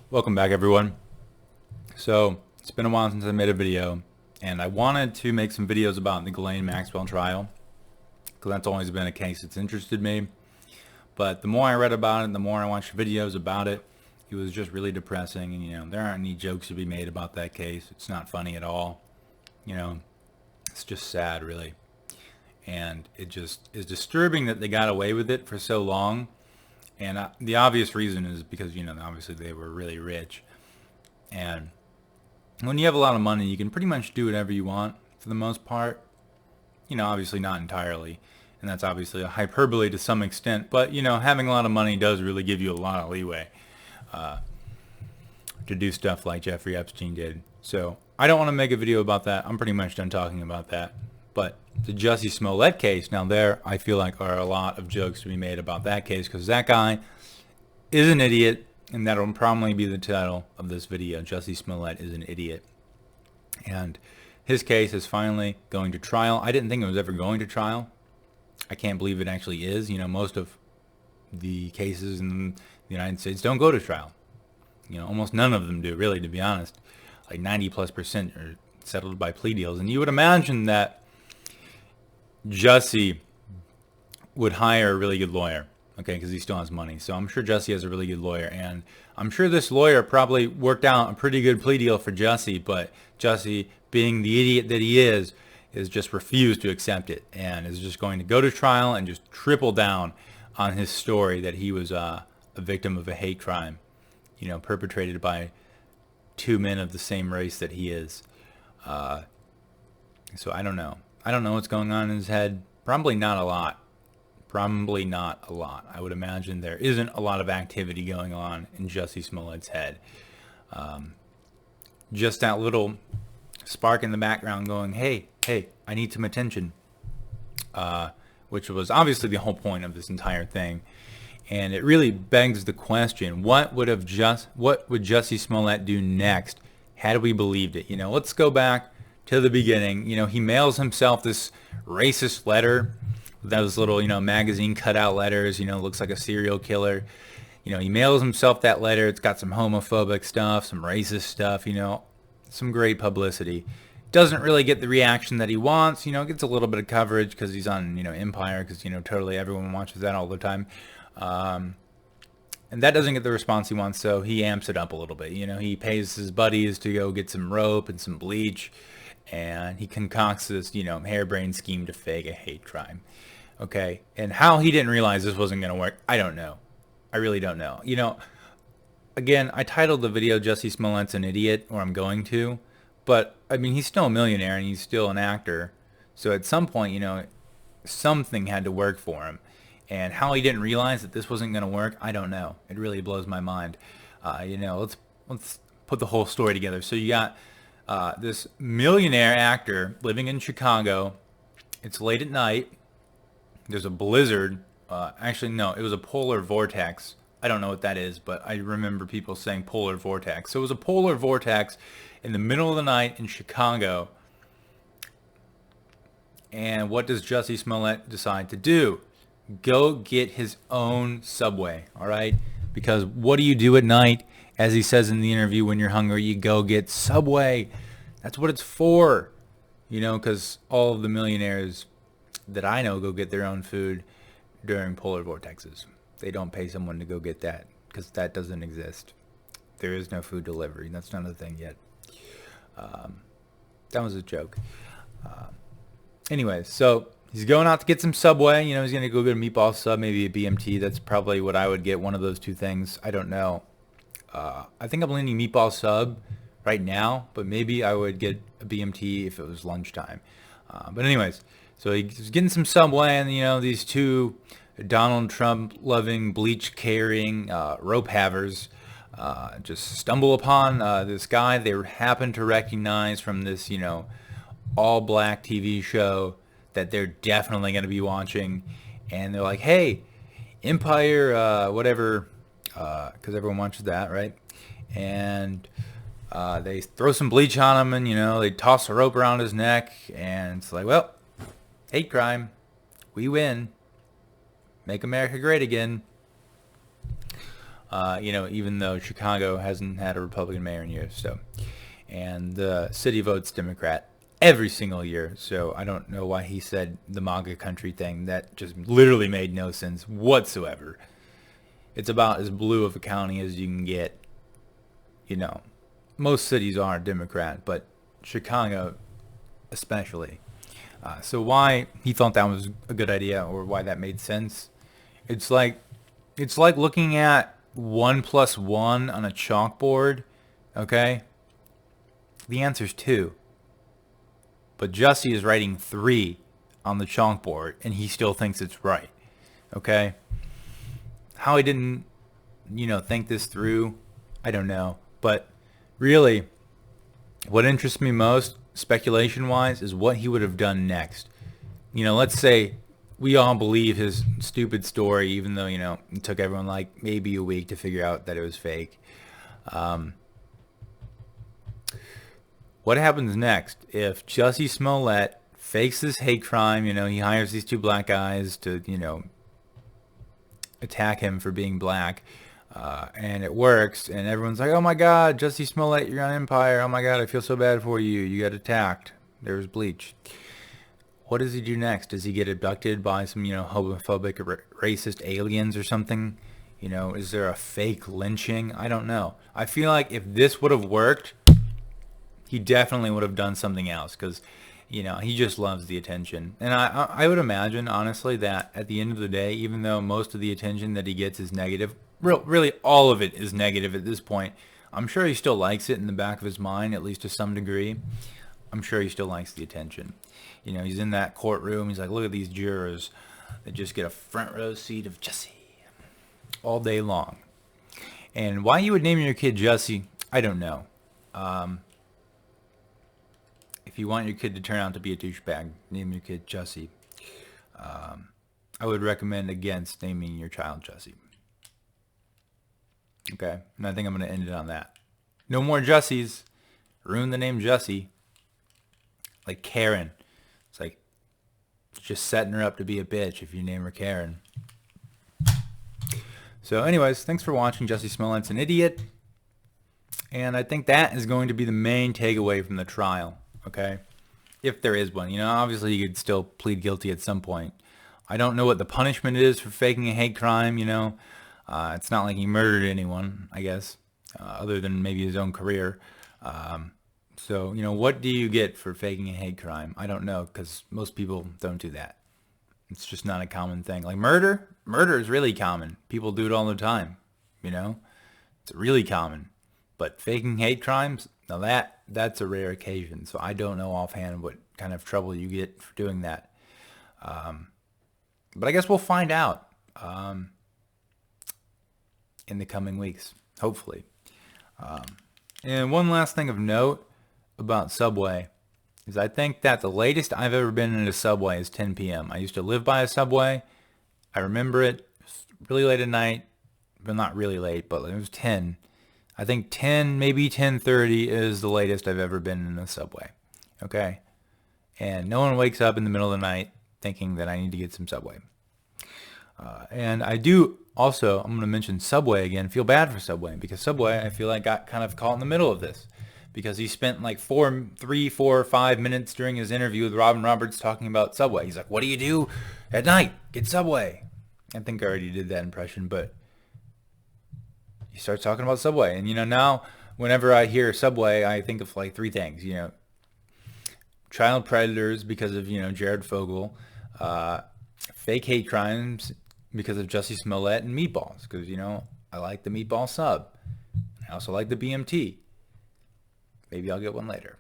Welcome back, everyone. So it's been a while since I made a video, and I wanted to make some videos about the Ghislaine Maxwell trial because that's always been a case that's interested me. But the more I read about it, the more I watched videos about it, it was just really depressing. And there aren't any jokes to be made about that case. It's not funny at all. It's just sad, really. And it just is disturbing that they got away with it for so long. And the obvious reason is because, obviously they were really rich. And when you have a lot of money, you can pretty much do whatever you want for the most part. Obviously not entirely. And that's obviously a hyperbole to some extent. But, having a lot of money does really give you a lot of leeway to do stuff like Jeffrey Epstein did. So I don't want to make a video about that. I'm pretty much done talking about that. But the Jussie Smollett case, now there I feel like are a lot of jokes to be made about that case because that guy is an idiot, and that'll probably be the title of this video. Jussie Smollett is an idiot. And his case is finally going to trial. I didn't think it was ever going to trial. I can't believe it actually is. Most of the cases in the United States don't go to trial. Almost none of them do, really, to be honest. Like 90+% are settled by plea deals. And you would imagine that Jussie would hire a really good lawyer, okay, because he still has money. So I'm sure Jussie has a really good lawyer, and I'm sure this lawyer probably worked out a pretty good plea deal for Jussie, but Jussie, being the idiot that he is just refused to accept it and is just going to go to trial and just triple down on his story that he was a victim of a hate crime, perpetrated by two men of the same race that he is. So I don't know. I don't know what's going on in his head. Probably not a lot. Probably not a lot. I would imagine there isn't a lot of activity going on in Jussie Smollett's head. Just that little spark in the background going, hey, I need some attention. Which was obviously the whole point of this entire thing. And it really begs the question, what would Jussie Smollett do next had we believed it? Let's go back to the beginning. He mails himself this racist letter, those little, magazine cutout letters, looks like a serial killer. He mails himself that letter. It's got some homophobic stuff, some racist stuff, some great publicity. Doesn't really get the reaction that he wants, gets a little bit of coverage because he's on, Empire, because, totally everyone watches that all the time. And that doesn't get the response he wants, so he amps it up a little bit. He pays his buddies to go get some rope and some bleach, and he concocts this, harebrained scheme to fake a hate crime. Okay, and how he didn't realize this wasn't going to work, I don't know. I really don't know. Again, I titled the video Jussie Smollett's an idiot, or I'm going to, but, he's still a millionaire, and he's still an actor, so at some point, something had to work for him. And how he didn't realize that this wasn't going to work, I don't know. It really blows my mind. Let's put the whole story together. So you got this millionaire actor living in Chicago. It's late at night. There's a blizzard. Actually, no, it was a polar vortex. I don't know what that is, but I remember people saying polar vortex. So it was a polar vortex in the middle of the night in Chicago. And what does Jussie Smollett decide to do? Go get his own subway, all right? Because what do you do at night? As he says in the interview, when you're hungry, you go get Subway. That's what it's for, because all of the millionaires that I know go get their own food during polar vortexes. They don't pay someone to go get that because that doesn't exist. There is no food delivery. That's not a thing yet. That was a joke. Anyways, so he's going out to get some Subway. He's going to go get a meatball sub, maybe a BMT. That's probably what I would get, one of those two things. I don't know. I think I'm leaning meatball sub right now, but maybe I would get a BMT if it was lunchtime. But anyways, so he's getting some Subway, and, these two Donald Trump-loving, bleach-carrying rope havers just stumble upon this guy they happen to recognize from this, all-black TV show that they're definitely going to be watching, and they're like, hey, Empire, whatever, because everyone watches that, right? And they throw some bleach on him, and, they toss a rope around his neck, and it's like, well, hate crime, we win, make America great again. even though Chicago hasn't had a Republican mayor in years. So, and the city votes Democrat every single year. So I don't know why he said the MAGA country thing. That just literally made no sense whatsoever. It's about as blue of a county as you can get. Most cities are Democrat, but Chicago especially. So why he thought that was a good idea, or why that made sense? It's like looking at 1 plus 1 on a chalkboard. Okay, the answer's 2, but Jussie is writing 3 on the chalkboard, and he still thinks it's right. Okay, how he didn't, think this through, I don't know. But really, what interests me most, speculation-wise, is what he would have done next. Let's say we all believe his stupid story, even though, it took everyone like maybe a week to figure out that it was fake. What happens next if Jussie Smollett fakes this hate crime? He hires these 2 black guys to, attack him for being black. And it works, and everyone's like, oh my god, Jussie Smollett, you're on Empire. Oh my god, I feel so bad for you. You got attacked. There was bleach. What does he do next? Does he get abducted by some, homophobic, racist aliens or something? Is there a fake lynching? I don't know. I feel like if this would have worked, he definitely would have done something else, because, he just loves the attention. And I would imagine, honestly, that at the end of the day, even though most of the attention that he gets is negative, really all of it is negative at this point, I'm sure he still likes it in the back of his mind, at least to some degree. I'm sure he still likes the attention. He's in that courtroom. He's like, look at these jurors that just get a front row seat of Jussie all day long. And why you would name your kid Jussie, I don't know. If you want your kid to turn out to be a douchebag, name your kid Jussie. I would recommend against naming your child Jussie. Okay, and I think I'm going to end it on that. No more Jussies. Ruin the name Jussie. Like Karen. It's like just setting her up to be a bitch if you name her Karen. So anyways, thanks for watching. Jussie Smollett's an idiot. And I think that is going to be the main takeaway from the trial. Okay? If there is one. Obviously you could still plead guilty at some point. I don't know what the punishment is for faking a hate crime, It's not like he murdered anyone, I guess, other than maybe his own career. So, what do you get for faking a hate crime? I don't know, because most people don't do that. It's just not a common thing. Like murder is really common. People do it all the time, It's really common. But faking hate crimes, now that's a rare occasion. So I don't know offhand what kind of trouble you get for doing that. But I guess we'll find out in the coming weeks, hopefully. And one last thing of note about Subway is I think that the latest I've ever been in a Subway is 10 p.m. I used to live by a Subway. I remember it. It was really late at night. Well, not really late, but it was 10. I think 10, maybe 10:30 is the latest I've ever been in a Subway. Okay? And no one wakes up in the middle of the night thinking that I need to get some Subway. And I do also, I'm going to mention Subway again, feel bad for Subway, because Subway, I feel like, got kind of caught in the middle of this, because he spent like 3, 4, 5 minutes during his interview with Robin Roberts talking about Subway. He's like, what do you do at night? Get Subway. I think I already did that impression, but he starts talking about Subway. And, now whenever I hear Subway, I think of like 3 things, child predators because of, Jared Fogle, fake hate crimes because of Jussie Smollett, and meatballs, because, I like the meatball sub. I also like the BMT. Maybe I'll get one later.